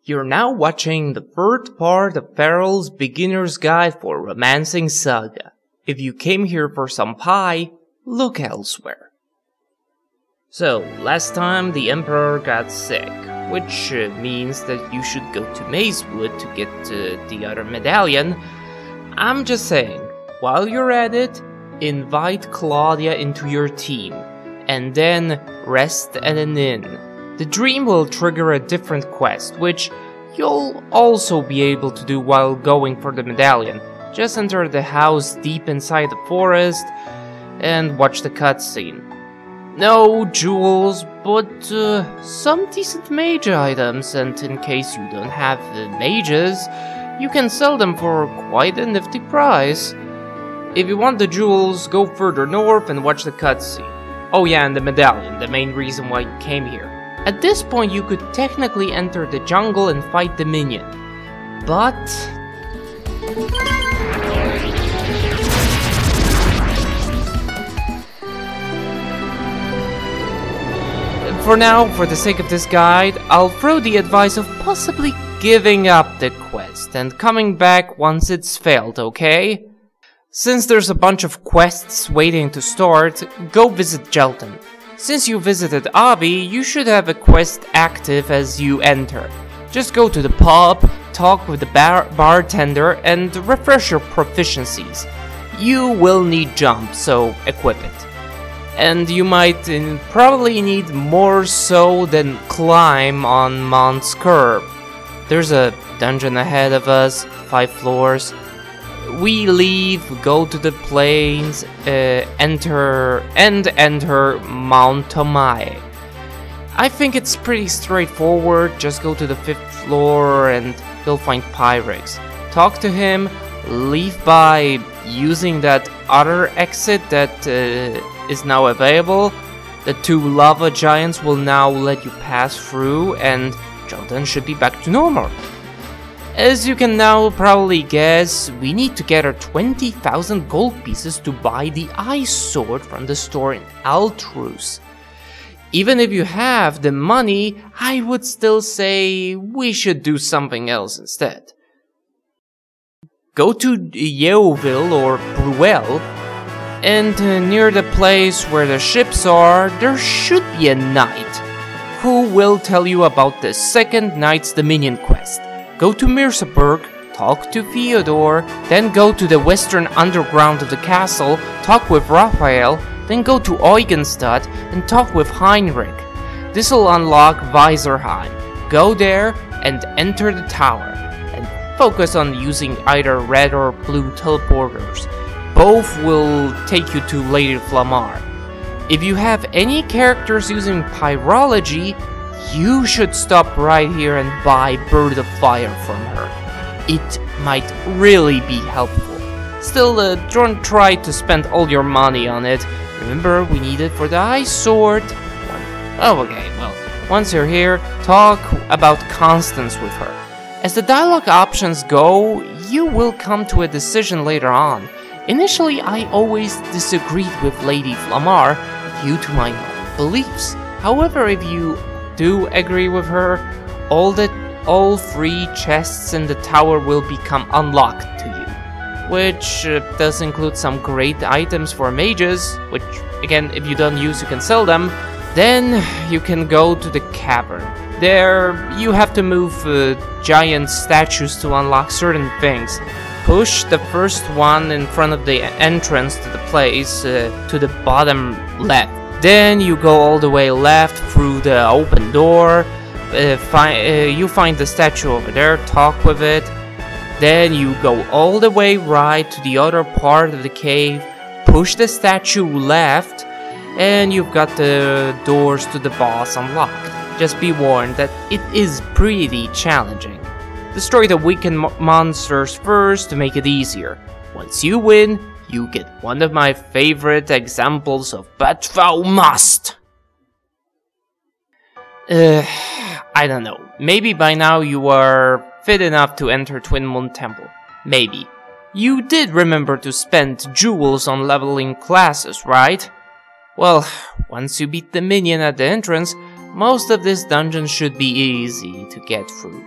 You're now watching the third part of Farrell's Beginner's Guide for Romancing Saga. If you came here for some pie, look elsewhere. So, last time the Emperor got sick, which means that you should go to Mazewood to get the other medallion. I'm just saying, while you're at it, invite Claudia into your team, and then rest at an inn. The dream will trigger a different quest, which you'll also be able to do while going for the medallion. Just enter the house deep inside the forest and watch the cutscene. No jewels, but some decent mage items, and in case you don't have the mages, you can sell them for quite a nifty price. If you want the jewels, go further north and watch the cutscene. Oh yeah, and the medallion, the main reason why you came here. At this point, you could technically enter the jungle and fight the minion, but for now, for the sake of this guide, I'll throw the advice of possibly giving up the quest and coming back once it's failed, okay? Since there's a bunch of quests waiting to start, go visit Jelton. Since you visited Avi, you should have a quest active as you enter. Just go to the pub, talk with the bartender, and refresh your proficiencies. You will need jump, so equip it. And you might probably need more so than climb on Mount's Curve. There's a dungeon ahead of us, 5 floors. We leave, go to the plains, enter Mount Tomae. I think it's pretty straightforward. Just go to the 5th floor and you'll find Pyrex. Talk to him, leave by using that other exit that is now available. The 2 lava giants will now let you pass through, and Jelton should be back to normal. As you can now probably guess, we need to gather 20,000 gold pieces to buy the ice sword from the store in Altrus. Even if you have the money, I would still say we should do something else instead. Go to Yeovil or Bruel, and near the place where the ships are, there should be a knight who will tell you about the second Knight's Dominion quest. Go to Mirsaburg, talk to Theodore, then go to the western underground of the castle, talk with Raphael, then go to Eugenstadt and talk with Heinrich. This will unlock Weiserheim. Go there and enter the tower, and focus on using either red or blue teleporters. Both will take you to Lady Flamar. If you have any characters using pyrology, you should stop right here and buy Bird of Fire from her. It might really be helpful. Still, don't try to spend all your money on it. Remember, we need it for the ice sword. Oh, okay, well, once you're here, talk about Constance with her. As the dialogue options go, you will come to a decision later on. Initially, I always disagreed with Lady Flamar due to my beliefs. However, if you do agree with her, all 3 chests in the tower will become unlocked to you, which does include some great items for mages, which again, if you don't use, you can sell them. Then you can go to the cavern. There you have to move giant statues to unlock certain things. Push the first one in front of the entrance to the place to the bottom left. Then you go all the way left through the open door, you find the statue over there, talk with it. Then you go all the way right to the other part of the cave, push the statue left, and you've got the doors to the boss unlocked. Just be warned that it is pretty challenging. Destroy the weakened monsters first to make it easier. Once you win, you get one of my favorite examples of But Thou Must! I don't know. Maybe by now you are fit enough to enter Twin Moon Temple. Maybe. You did remember to spend jewels on leveling classes, right? Well, once you beat the minion at the entrance, most of this dungeon should be easy to get through.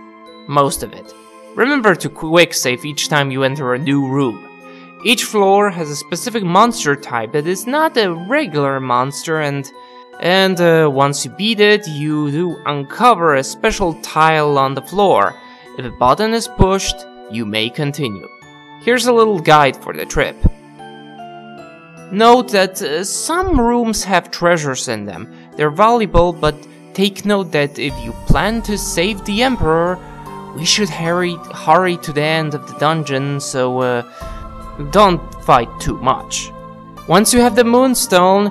most of it. Remember to quick save each time you enter a new room. Each floor has a specific monster type that is not a regular monster, and once you beat it, you do uncover a special tile on the floor. If a button is pushed, you may continue. Here's a little guide for the trip. Note that some rooms have treasures in them. They're valuable, but take note that if you plan to save the Emperor, we should hurry to the end of the dungeon, so don't fight too much. Once you have the Moonstone,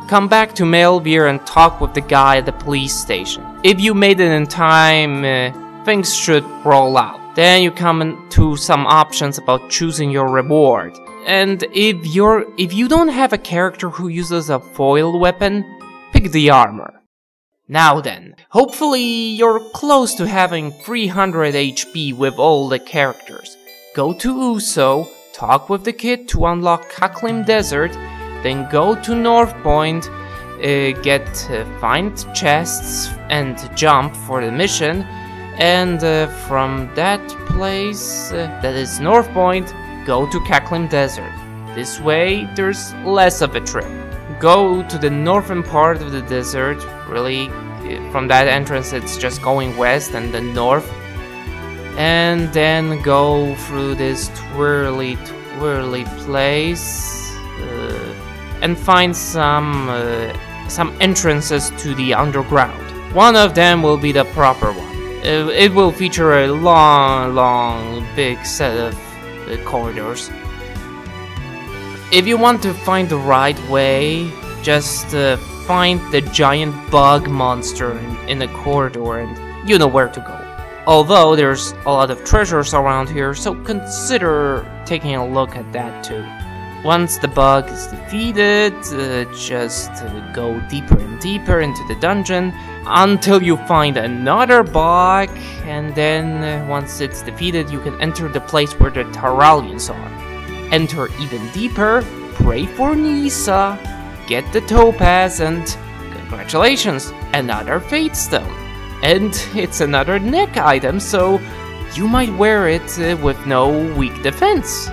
come back to Melbeer and talk with the guy at the police station. If you made it in time, things should roll out. Then you come to some options about choosing your reward. And if you don't have a character who uses a foil weapon, pick the armor. Now then, hopefully you're close to having 300 HP with all the characters. Go to Uso, talk with the kid to unlock Cackling Desert, then go to North Point, find chests and jump for the mission, and from that place, that is North Point, go to Cackling Desert. This way, there's less of a trip. Go to the northern part of the desert, really, from that entrance it's just going west and then north. And then go through this twirly place and find some entrances to the underground. One of them will be the proper one. It will feature a long, big set of corridors. If you want to find the right way, just find the giant bug monster in the corridor and you know where to go. Although there's a lot of treasures around here, so consider taking a look at that too. Once the bug is defeated, just go deeper and deeper into the dungeon until you find another bug, and then once it's defeated you can enter the place where the Taralians are. Enter even deeper, pray for Nisa, get the topaz, and congratulations, another fate stone. And it's another neck item, so you might wear it with no weak defense.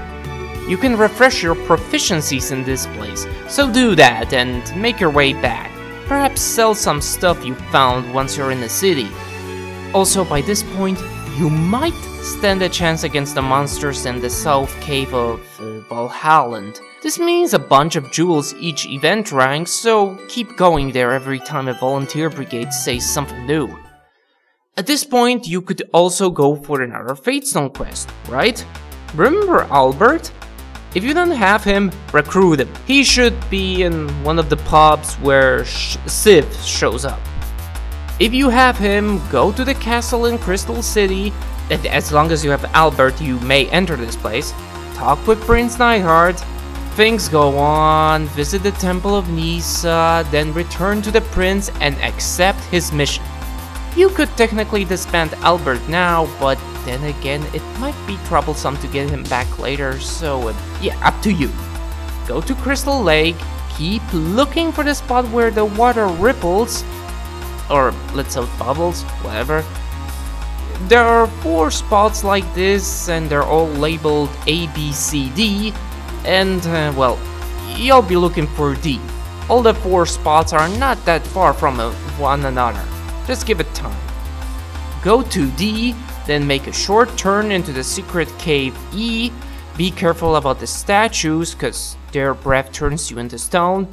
You can refresh your proficiencies in this place, so do that and make your way back. Perhaps sell some stuff you found once you're in the city. Also, by this point, you might stand a chance against the monsters in the south cave of Valhalla. This means a bunch of jewels each event rank, so keep going there every time a volunteer brigade says something new. At this point, you could also go for another Fatestone quest, right? Remember Albert? If you don't have him, recruit him. He should be in one of the pubs where Civ shows up. If you have him, go to the castle in Crystal City. As long as you have Albert, you may enter this place. Talk with Prince Neidhart. Things go on, visit the Temple of Nisa, then return to the prince and accept his mission. You could technically disband Albert now, but then again, it might be troublesome to get him back later, so yeah, up to you. Go to Crystal Lake, keep looking for the spot where the water ripples, or let's say bubbles, whatever. There are 4 spots like this, and they're all labeled A, B, C, D, and well, you'll be looking for D. All the 4 spots are not that far from one another. Just give it time. Go to D, then make a short turn into the secret cave E. Be careful about the statues, cause their breath turns you into stone.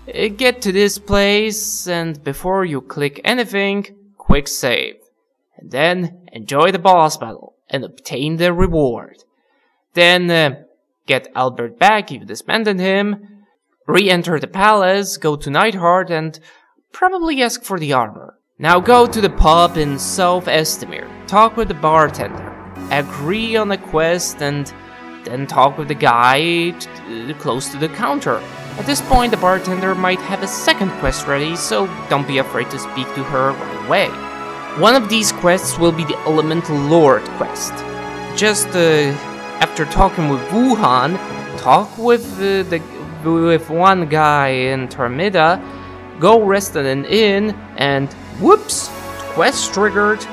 Get to this place, and before you click anything, quick save. And then enjoy the boss battle and obtain the reward. Then get Albert back if you disbanded him. Re-enter the palace, go to Neidhart, and probably ask for the armor. Now go to the pub in South Estimir, talk with the bartender, agree on a quest, and then talk with the guy close to the counter. At this point the bartender might have a second quest ready, so don't be afraid to speak to her right away. One of these quests will be the Elemental Lord quest. Just after talking with Wuhan, talk with one guy in Termida, go rest at an inn, and whoops, quest triggered.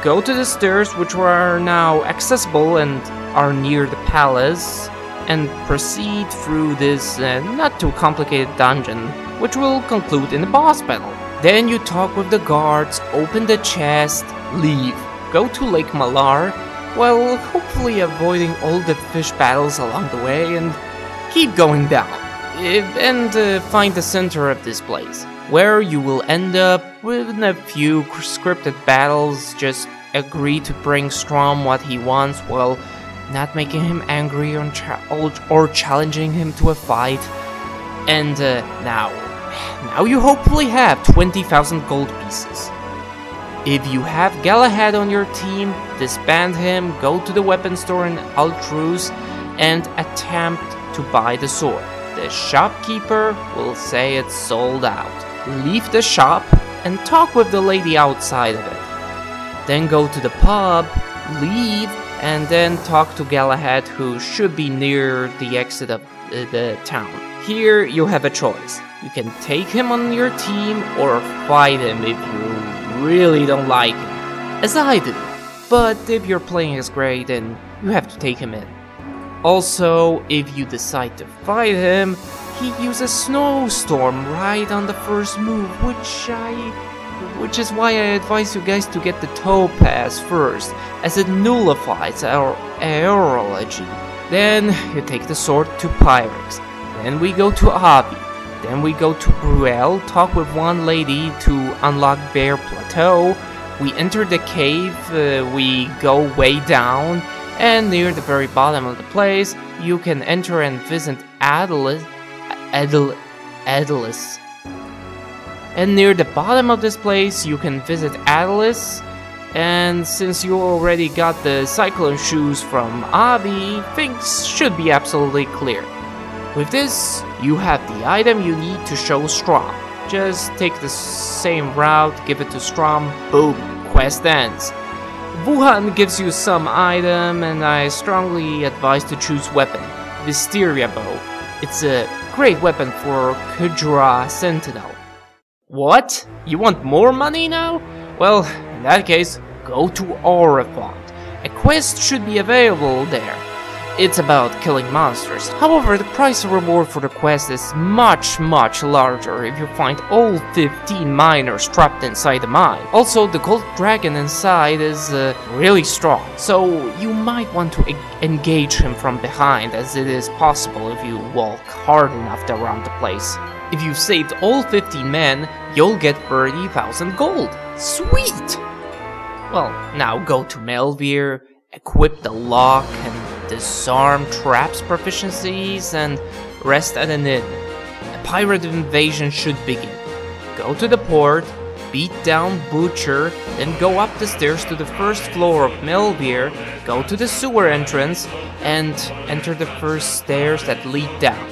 go to the stairs, which are now accessible and are near the palace, and proceed through this not too complicated dungeon, which will conclude in the boss battle. Then you talk with the guards, open the chest, leave, go to Lake Malar, while hopefully avoiding all the fish battles along the way, and keep going down, and find the center of this place, where you will end up with a few scripted battles. Just agree to bring Strom what he wants, while not making him angry or challenging him to a fight. And now you hopefully have 20,000 gold pieces. If you have Galahad on your team, disband him, go to the weapon store in Altruz, and attempt to buy the sword. The shopkeeper will say it's sold out. Leave the shop and talk with the lady outside of it. Then go to the pub, leave, and then talk to Galahad, who should be near the exit of the town. Here you have a choice. You can take him on your team or fight him if you really don't like him, as I do. But if you're playing as Grey, then you have to take him in. Also, if you decide to fight him, he uses Snowstorm right on the first move, which is why I advise you guys to get the Topaz first, as it nullifies our aerology. Then you take the sword to Pyrex. Then we go to Avi. Then we go to Bruel, talk with one lady to unlock Bear Plateau. We enter the cave, we go way down, and near the very bottom of the place, you can enter and visit Adelis. And near the bottom of this place, you can visit Adelis. And since you already got the Cyclone shoes from Avi, things should be absolutely clear. With this, you have the item you need to show Strom. Just take the same route, give it to Strom, boom, quest ends. Wuhan gives you some item, and I strongly advise to choose weapon, Wisteria Bow. It's a great weapon for Kudra Sentinel. What? You want more money now? Well, in that case, go to Orifont. A quest should be available there. It's about killing monsters. However, the price reward for the quest is much larger if you find all 15 miners trapped inside the mine. Also, the gold dragon inside is really strong, so you might want to engage him from behind, as it is possible if you walk hard enough around the place. If you've saved all 15 men, you'll get 30,000 gold. Sweet! Well, now go to Melbeer, equip the lock and disarm traps proficiencies, and rest at an inn. A pirate invasion should begin. Go to the port, beat down Butcher, then go up the stairs to the first floor of Melbeer, go to the sewer entrance, and enter the first stairs that lead down.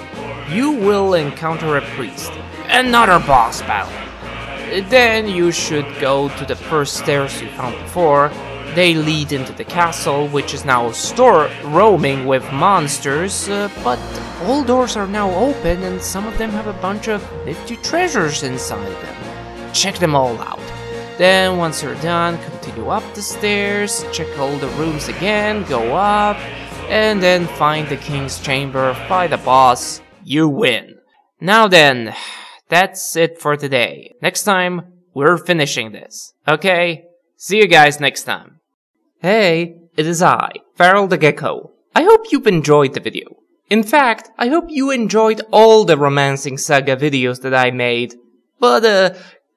You will encounter a priest. Another boss battle. Then you should go to the first stairs you found before. They lead into the castle, which is now roaming with monsters, but all doors are now open and some of them have a bunch of nifty treasures inside them. Check them all out. Then once you're done, continue up the stairs, check all the rooms again, go up, and then find the king's chamber, fight the boss, you win. Now then, that's it for today. Next time, we're finishing this, okay? See you guys next time. Hey, it is I, Feral the Gecko. I hope you've enjoyed the video. In fact, I hope you enjoyed all the Romancing Saga videos that I made. But,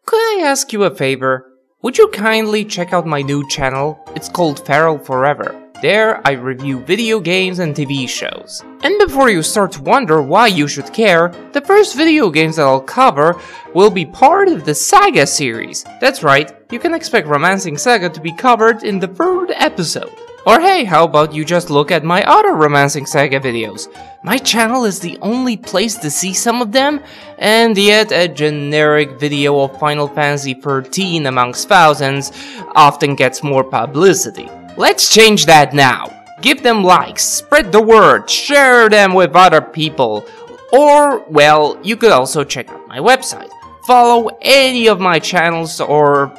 could I ask you a favor? Would you kindly check out my new channel? It's called Feral Forever. There, I review video games and TV shows. And before you start to wonder why you should care, the first video games that I'll cover will be part of the Saga series. That's right, you can expect Romancing Saga to be covered in the 3rd episode. Or hey, how about you just look at my other Romancing Saga videos? My channel is the only place to see some of them, and yet a generic video of Final Fantasy XIII amongst thousands often gets more publicity. Let's change that now. Give them likes, spread the word, share them with other people. Or, well, you could also check out my website. Follow any of my channels or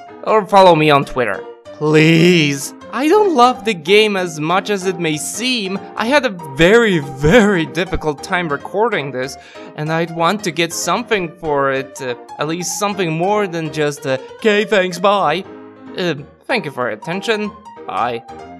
follow me on Twitter. Please. I don't love the game as much as it may seem. I had a very, very difficult time recording this, and I'd want to get something for it, at least something more than just okay, thanks, bye. Thank you for your attention. Bye.